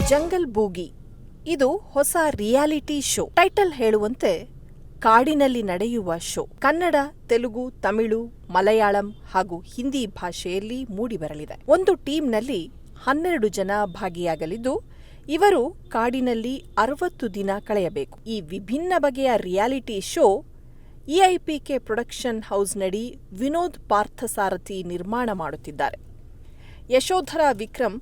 Jungle ಬೂಗಿ ಇದು ಹೊಸ reality show. Title ಹೇಳುವಂತೆ ಕಾಡಿನಲ್ಲಿ ನಡೆಯುವ ಶೋ. ಕನ್ನಡ, ತೆಲುಗು, ತಮಿಳು, ಮಲಯಾಳಂ ಹಾಗೂ ಹಿಂದಿ ಭಾಷೆಯಲ್ಲಿ ಮೂಡಿಬರಲಿದೆ. ಒಂದು ಟೀಮ್ನಲ್ಲಿ 12 ಜನ ಭಾಗಿಯಾಗಲಿದ್ದು, ಇವರು ಕಾಡಿನಲ್ಲಿ 60 ದಿನ ಕಳೆಯಬೇಕು. ಈ ವಿಭಿನ್ನ ಬಗೆಯ ರಿಯಾಲಿಟಿ ಶೋ EIPK ಪ್ರೊಡಕ್ಷನ್ ಹೌಸ್ನಡಿ ವಿನೋದ್ ಪಾರ್ಥಸಾರಥಿ ನಿರ್ಮಾಣ ಮಾಡುತ್ತಿದ್ದಾರೆ. ಯಶೋಧರ ವಿಕ್ರಮ್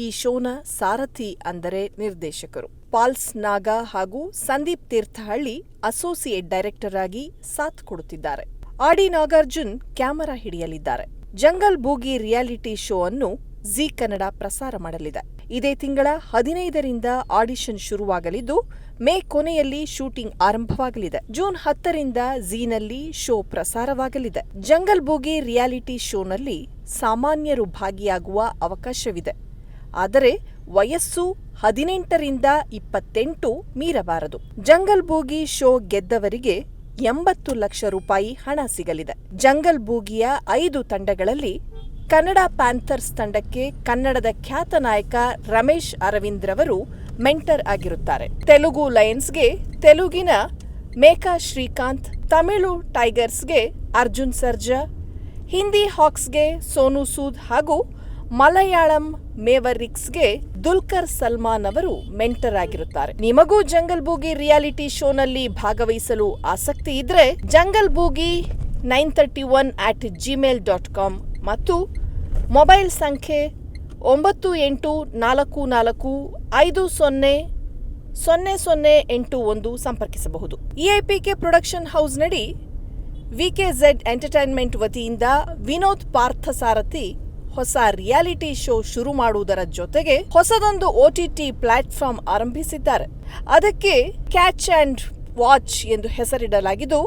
ಈ ಶೋನ ಸಾರಥಿ ಅಂದರೆ ನಿರ್ದೇಶಕರು. ಪಾಲ್ಸ್ ನಾಗಾ ಹಾಗೂ ಸಂದೀಪ್ ತೀರ್ಥಹಳ್ಳಿ ಅಸೋಸಿಯೇಟ್ ಡೈರೆಕ್ಟರ್ ಆಗಿ ಸಾಥ್ ಕೊಡುತ್ತಿದ್ದಾರೆ. ಆಡಿ ನಾಗಾರ್ಜುನ್ ಕ್ಯಾಮರಾ ಹಿಡಿಯಲಿದ್ದಾರೆ. ಜಂಗಲ್ ಬೂಗಿ ರಿಯಾಲಿಟಿ ಶೋ ಅನ್ನು ಜೀ ಕನ್ನಡ ಪ್ರಸಾರ ಮಾಡಲಿದೆ. ಇದೇ ತಿಂಗಳ 15ರಿಂದ ಆಡಿಷನ್ ಶುರುವಾಗಲಿದ್ದು, ಮೇ ಕೊನೆಯಲ್ಲಿ ಶೂಟಿಂಗ್ ಆರಂಭವಾಗಲಿದೆ. ಜೂನ್ 10ರಿಂದ ಝೀನಲ್ಲಿ ಶೋ ಪ್ರಸಾರವಾಗಲಿದೆ. ಜಂಗಲ್ ಬೂಗಿ ರಿಯಾಲಿಟಿ ಶೋನಲ್ಲಿ ಸಾಮಾನ್ಯರು ಭಾಗಿಯಾಗುವ ಅವಕಾಶವಿದೆ. ಆದರೆ ವಯಸ್ಸು 18ರಿಂದ 28 ಮೀರಬಾರದು. ಜಂಗಲ್ ಬೂಗಿ ಶೋ ಗೆದ್ದವರಿಗೆ 80 ಲಕ್ಷ ರೂಪಾಯಿ ಹಣ ಸಿಗಲಿದೆ. ಜಂಗಲ್ ಬೂಗಿಯ 5 ತಂಡಗಳಲ್ಲಿ ಕನ್ನಡ ಪ್ಯಾಂಥರ್ಸ್ ತಂಡಕ್ಕೆ ಕನ್ನಡದ ಖ್ಯಾತ ನಾಯಕ ರಮೇಶ್ ಅರವಿಂದ್ ರವರು ಮೆಂಟರ್ ಆಗಿರುತ್ತಾರೆ. ತೆಲುಗು ಲಯನ್ಸ್ಗೆ ತೆಲುಗಿನ ಮೇಕಾ ಶ್ರೀಕಾಂತ್, ತಮಿಳು ಟೈಗರ್ಸ್ಗೆ ಅರ್ಜುನ್ ಸರ್ಜಾ, ಹಿಂದಿ ಹಾಕ್ಸ್ಗೆ ಸೋನು ಸೂದ್ ಹಾಗೂ ಮಲಯಾಳಂ ಮೇವರಿಕ್ಸ್ಗೆ ದುಲ್ಕರ್ ಸಲ್ಮಾನ್ ಅವರು ಮೆಂಟರ್ ಆಗಿರುತ್ತಾರೆ. ನಿಮಗೂ ಜಂಗಲ್ ಬೂಗಿ ರಿಯಾಲಿಟಿ ಶೋನಲ್ಲಿ ಭಾಗವಹಿಸಲು ಆಸಕ್ತಿ ಇದ್ರೆ ಜಂಗಲ್ ಬೂಗಿ 931@gmail.com ಮತ್ತು ಮೊಬೈಲ್ ಸಂಖ್ಯೆ 9844500081 ಸಂಪರ್ಕಿಸಬಹುದು. EIPK ಪ್ರೊಡಕ್ಷನ್ ಹೌಸ್ನಡಿ VKZ ಎಂಟರ್ಟೈನ್ಮೆಂಟ್ ವತಿಯಿಂದ ವಿನೋದ್ ಪಾರ್ಥಸಾರಥಿ ಹೊಸ ರಿಯಾಲಿಟಿ ಶೋ ಶುರು ಮಾಡುವುದರ ಜೊತೆಗೆ ಹೊಸದೊಂದು OTT ಪ್ಲಾಟ್ಫಾರ್ಮ್ ಆರಂಭಿಸಿದ್ದಾರೆ. ಅದಕ್ಕೆ ಕ್ಯಾಚ್ ಅಂಡ್ ವಾಚ್ ಎಂದು ಹೆಸರಿಡಲಾಗಿದ್ದು,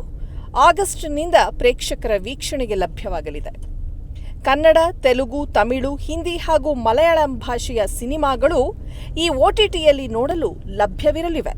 ಆಗಸ್ಟ್ನಿಂದ ಪ್ರೇಕ್ಷಕರ ವೀಕ್ಷಣೆಗೆ ಲಭ್ಯವಾಗಲಿದೆ. ಕನ್ನಡ, ತೆಲುಗು, ತಮಿಳು, ಹಿಂದಿ ಹಾಗೂ ಮಲಯಾಳಂ ಭಾಷೆಯ ಸಿನಿಮಾಗಳು ಈ OTTಯಲ್ಲಿ ನೋಡಲು ಲಭ್ಯವಿರಲಿವೆ.